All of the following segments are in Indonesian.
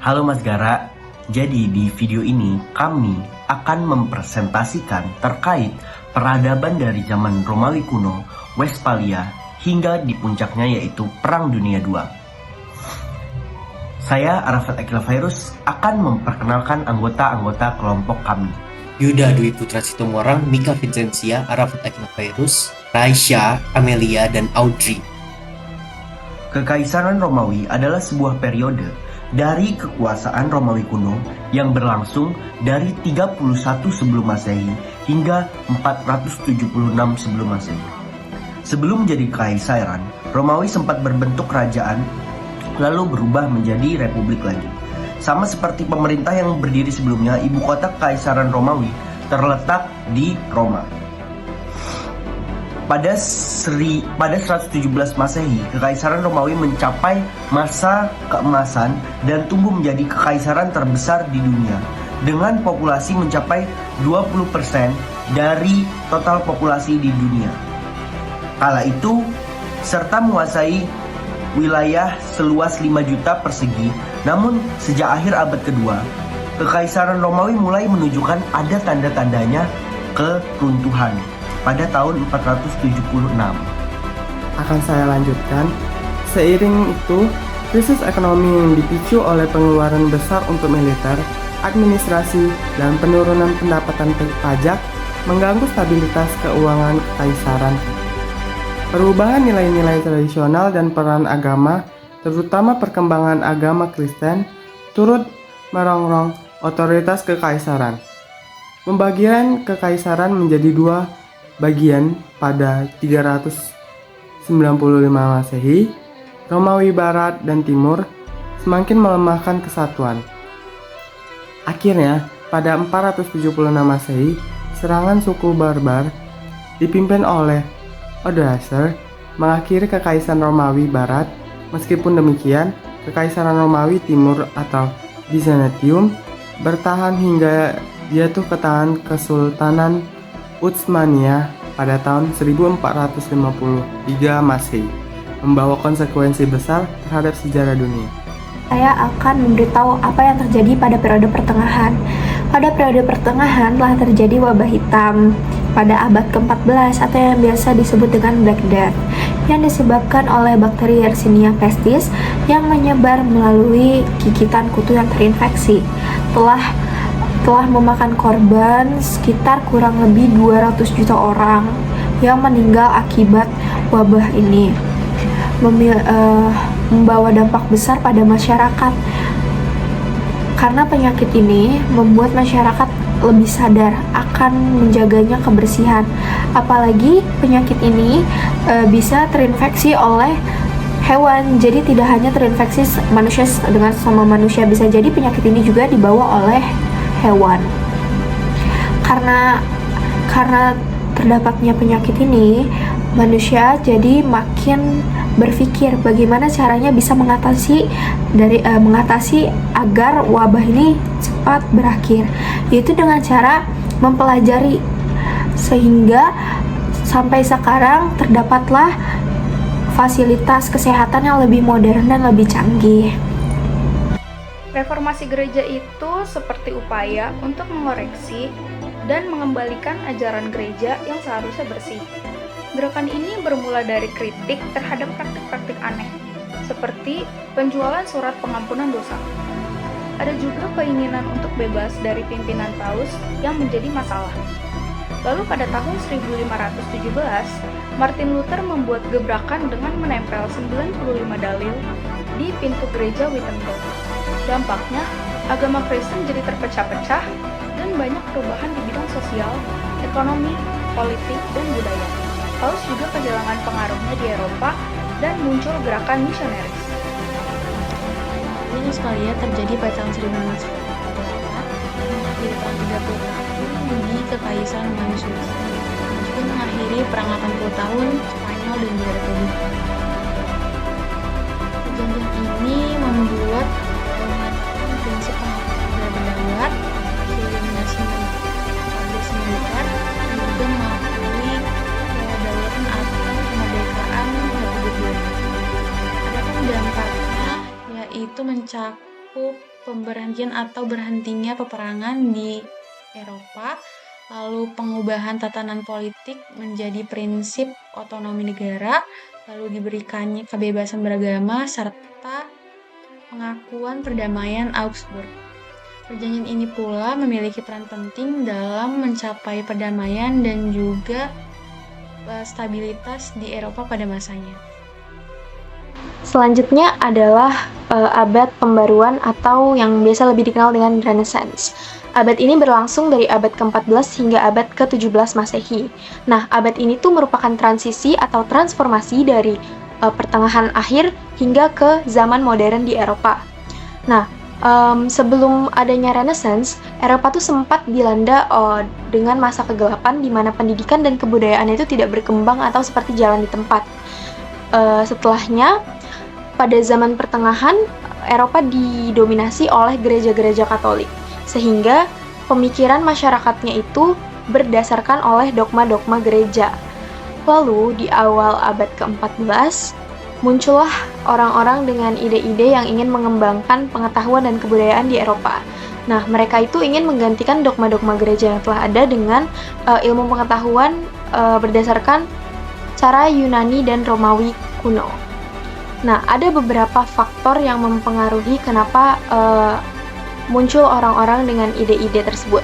Halo Mas Gara, jadi di video ini kami akan mempresentasikan terkait peradaban dari zaman Romawi kuno, Westphalia, hingga di puncaknya yaitu Perang Dunia II. Saya Arafat Akila Virus akan memperkenalkan anggota-anggota kelompok kami. Yuda Dwi Putra Situmorang, Mika Vincentia, Arafat Akila Virus, Raisya, Amelia, dan Audrey. Kekaisaran Romawi adalah sebuah periode dari kekuasaan Romawi kuno yang berlangsung dari 31 sebelum Masehi hingga 476 sebelum Masehi. Sebelum menjadi kekaisaran, Romawi sempat berbentuk kerajaan lalu berubah menjadi republik lagi. Sama seperti pemerintah yang berdiri sebelumnya, ibu kota kekaisaran Romawi terletak di Roma. Pada 117 Masehi, Kekaisaran Romawi mencapai masa keemasan dan tumbuh menjadi kekaisaran terbesar di dunia dengan populasi mencapai 20% dari total populasi di dunia. Kala itu, serta menguasai wilayah seluas 5 juta persegi, namun sejak akhir abad kedua, Kekaisaran Romawi mulai menunjukkan ada tanda-tandanya keruntuhan pada tahun 476. Akan saya lanjutkan. Seiring itu, krisis ekonomi yang dipicu oleh pengeluaran besar untuk militer, administrasi, dan penurunan pendapatan pajak mengganggu stabilitas keuangan kekaisaran. Perubahan nilai-nilai tradisional dan peran agama, terutama perkembangan agama Kristen, turut merongrong otoritas kekaisaran. Pembagian kekaisaran menjadi dua bagian pada 395 Masehi, Romawi Barat dan Timur semakin melemahkan kesatuan. Akhirnya, pada 476 Masehi, serangan suku Barbar dipimpin oleh Odoacer mengakhiri Kekaisaran Romawi Barat. Meskipun demikian, Kekaisaran Romawi Timur atau Byzantium bertahan hingga jatuh ke tangan Kesultanan Utsmaniyah pada tahun 1453 Masehi, membawa konsekuensi besar terhadap sejarah dunia. Saya akan memberitahu apa yang terjadi pada periode pertengahan. Pada periode pertengahan telah terjadi wabah hitam pada abad ke-14 atau yang biasa disebut dengan Black Death, yang disebabkan oleh bakteri Yersinia pestis yang menyebar melalui gigitan kutu yang terinfeksi. Telah memakan korban sekitar kurang lebih 200 juta orang yang meninggal akibat wabah ini, membawa dampak besar pada masyarakat karena penyakit ini membuat masyarakat lebih sadar akan menjaganya kebersihan. Apalagi penyakit ini bisa terinfeksi oleh hewan, jadi tidak hanya terinfeksi manusia dengan sesama manusia, bisa jadi penyakit ini juga dibawa oleh hewan. Karena terdapatnya penyakit ini, manusia jadi makin berpikir bagaimana caranya bisa mengatasi agar wabah ini cepat berakhir, yaitu dengan cara mempelajari, sehingga sampai sekarang terdapatlah fasilitas kesehatan yang lebih modern dan lebih canggih. Reformasi gereja itu seperti upaya untuk mengoreksi dan mengembalikan ajaran gereja yang seharusnya bersih. Gerakan ini bermula dari kritik terhadap praktik-praktik aneh, seperti penjualan surat pengampunan dosa. Ada juga keinginan untuk bebas dari pimpinan Paus yang menjadi masalah. Lalu pada tahun 1517, Martin Luther membuat gebrakan dengan menempel 95 dalil di pintu gereja Wittenberg. Dampaknya, agama Kristen jadi terpecah-pecah dan banyak perubahan di bidang sosial, ekonomi, politik, dan budaya. Paus juga kehilangan pengaruhnya di Eropa dan muncul gerakan misionaris. Westphalia terjadi pada tahun 1548 dan mengakhiri tahun 30 tahun di Kekaisaran Romawi Sultan, juga mengakhiri perang 80 tahun Spanyol dan juga Republik. Perjanjian ini membuat mematahkan prinsip pengadilan berdaulat, eliminasi ablis militer, dan juga mengakui kedaulatan atau kemerdekaan Republik Indonesia. Adapun dampaknya yaitu mencakup pemberhentian atau berhentinya peperangan di Eropa, lalu pengubahan tatanan politik menjadi prinsip otonomi negara, lalu diberikannya kebebasan beragama, serta pengakuan perdamaian Augsburg. Perjanjian ini pula memiliki peran penting dalam mencapai perdamaian dan juga stabilitas di Eropa pada masanya. Selanjutnya adalah abad pembaruan atau yang biasa lebih dikenal dengan Renaissance. Abad ini berlangsung dari abad ke-14 hingga abad ke-17 Masehi. Nah, abad ini tuh merupakan transisi atau transformasi dari pertengahan akhir hingga ke zaman modern di Eropa. Nah, sebelum adanya Renaissance, Eropa tuh sempat dilanda dengan masa kegelapan di mana pendidikan dan kebudayaan itu tidak berkembang atau seperti jalan di tempat. Setelahnya, pada zaman pertengahan, Eropa didominasi oleh gereja-gereja Katolik, sehingga pemikiran masyarakatnya itu berdasarkan oleh dogma-dogma gereja. Lalu, di awal abad ke-14, muncullah orang-orang dengan ide-ide yang ingin mengembangkan pengetahuan dan kebudayaan di Eropa. Nah, mereka itu ingin menggantikan dogma-dogma gereja yang telah ada dengan ilmu pengetahuan berdasarkan cara Yunani dan Romawi kuno. Nah, ada beberapa faktor yang mempengaruhi kenapa muncul orang-orang dengan ide-ide tersebut.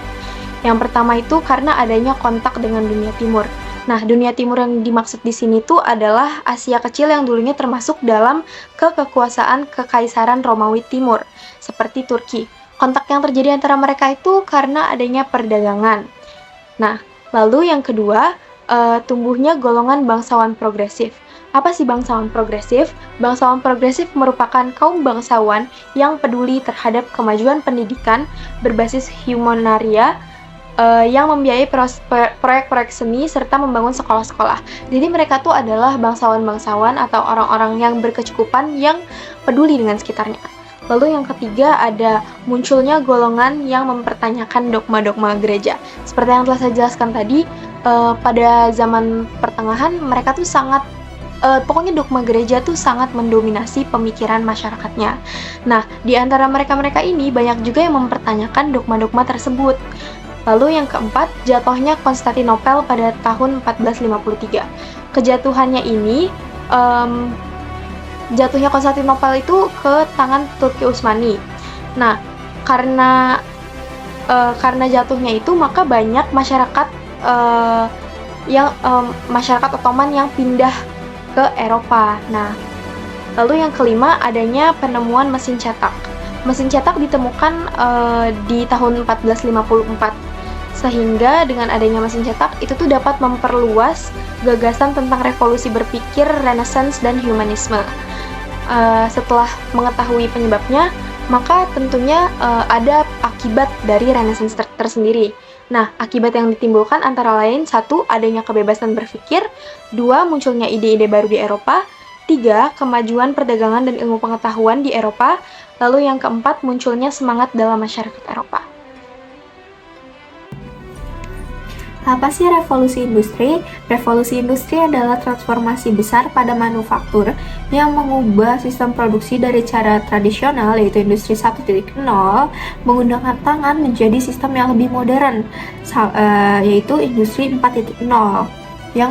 Yang pertama itu karena adanya kontak dengan dunia timur. Nah, dunia timur yang dimaksud di sini tuh adalah Asia Kecil yang dulunya termasuk dalam kekuasaan Kekaisaran Romawi Timur, seperti Turki. Kontak yang terjadi antara mereka itu karena adanya perdagangan. Nah, lalu yang kedua, tumbuhnya golongan bangsawan progresif. Apa sih bangsawan progresif? Bangsawan progresif merupakan kaum bangsawan yang peduli terhadap kemajuan pendidikan berbasis humanitaria yang membiayai proyek-proyek seni serta membangun sekolah-sekolah. Jadi mereka tuh adalah bangsawan-bangsawan atau orang-orang yang berkecukupan yang peduli dengan sekitarnya. Lalu yang ketiga ada munculnya golongan yang mempertanyakan dogma-dogma gereja. Seperti yang telah saya jelaskan tadi, pada zaman pertengahan mereka tuh sangat pokoknya dogma gereja tuh sangat mendominasi pemikiran masyarakatnya. Nah, di antara mereka-mereka ini banyak juga yang mempertanyakan dogma-dogma tersebut. Lalu yang keempat, jatuhnya Konstantinopel pada tahun 1453. Kejatuhannya ini, jatuhnya Konstantinopel itu ke tangan Turki Utsmani. Nah, karena jatuhnya itu maka banyak masyarakat masyarakat Ottoman yang pindah ke Eropa. Nah, lalu yang kelima adanya penemuan mesin cetak. Mesin cetak ditemukan di tahun 1454. Sehingga dengan adanya mesin cetak itu tuh dapat memperluas gagasan tentang revolusi berpikir, Renaissance dan humanisme. Setelah mengetahui penyebabnya, maka tentunya ada akibat dari Renaissance tersendiri. Nah, akibat yang ditimbulkan antara lain 1. Adanya kebebasan berpikir, 2. Munculnya ide-ide baru di Eropa, 3. Kemajuan perdagangan dan ilmu pengetahuan di Eropa, lalu yang keempat munculnya semangat dalam masyarakat Eropa. Apa sih revolusi industri? Revolusi industri adalah transformasi besar pada manufaktur yang mengubah sistem produksi dari cara tradisional yaitu industri 1.0 menggunakan tangan menjadi sistem yang lebih modern yaitu industri 4.0 yang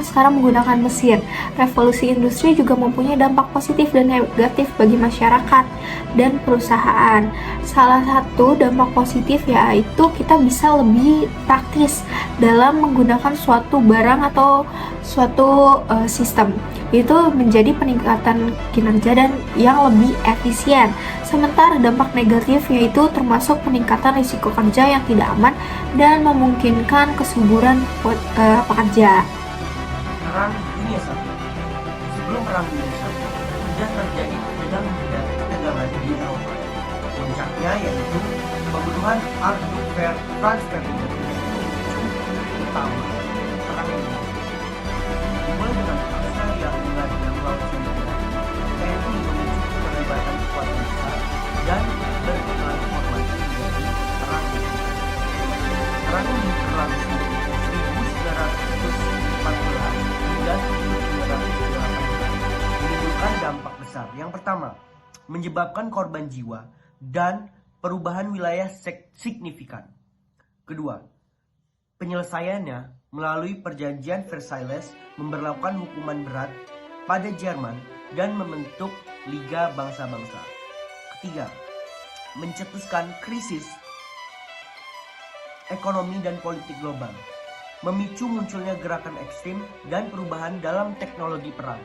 sekarang menggunakan mesin. Revolusi industri juga mempunyai dampak positif dan negatif bagi masyarakat dan perusahaan. Salah satu dampak positif yaitu kita bisa lebih praktis dalam menggunakan suatu barang atau suatu sistem. Itu menjadi peningkatan kinerja dan yang lebih efisien. Sementara dampak negatif yaitu termasuk peningkatan risiko kerja yang tidak aman dan memungkinkan kesuburan pekerja. Perang Dunia I. Sebelum Perang Dunia I, sudah terjadi ketegangan di Eropa. Puncaknya yaitu pembunuhan Arthur Franz Ferdinand, utama Perang Dunia. Dimulai dengan perang yang mengadang laut Selandia, yaitu memicu keterlibatan kekuatan besar dan berpengaruh formal menjadi Perang Dunia. Perang ini berlangsung 1914 hingga 1918, menimbulkan dampak besar. Yang pertama, menyebabkan korban jiwa dan perubahan wilayah signifikan. Kedua, penyelesaiannya melalui perjanjian Versailles memberlakukan hukuman berat pada Jerman dan membentuk Liga Bangsa-Bangsa. Ketiga, mencetuskan krisis ekonomi dan politik global, memicu munculnya gerakan ekstrim dan perubahan dalam teknologi perang.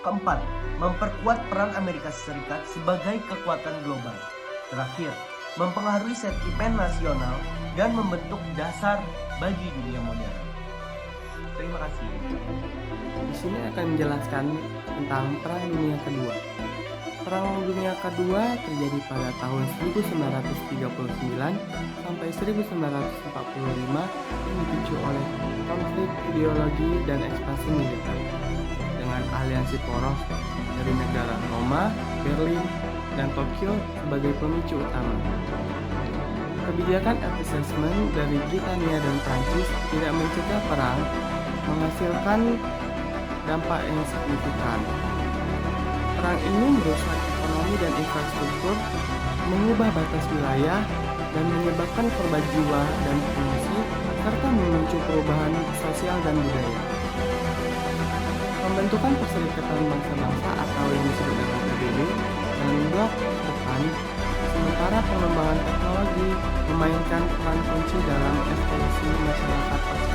Keempat, memperkuat peran Amerika Serikat sebagai kekuatan global. Terakhir, mempengaruhi sentimen nasional dan membentuk dasar bagi dunia modern. Terima kasih. Di sini akan menjelaskan tentang Perang Dunia Kedua. Perang Dunia Kedua terjadi pada tahun 1939 sampai 1945 yang dipicu oleh konflik ideologi dan ekspansi militer dengan aliansi poros dari negara Roma, Berlin, dan Tokyo sebagai pemicu utama. Kebijakan anti-assessment dari Britania dan Prancis tidak mencegah perang, menghasilkan dampak yang signifikan. Perang ini merusak ekonomi dan infrastruktur, mengubah batas wilayah, dan menyebabkan korban jiwa dan pengungsi, serta memicu perubahan sosial dan budaya. Pembentukan Perserikatan Bangsa-Bangsa atau yang disebut dengan PBB dan blok depan, sementara pengembangan teknologi memainkan peran kunci dalam evolusi masyarakat pasca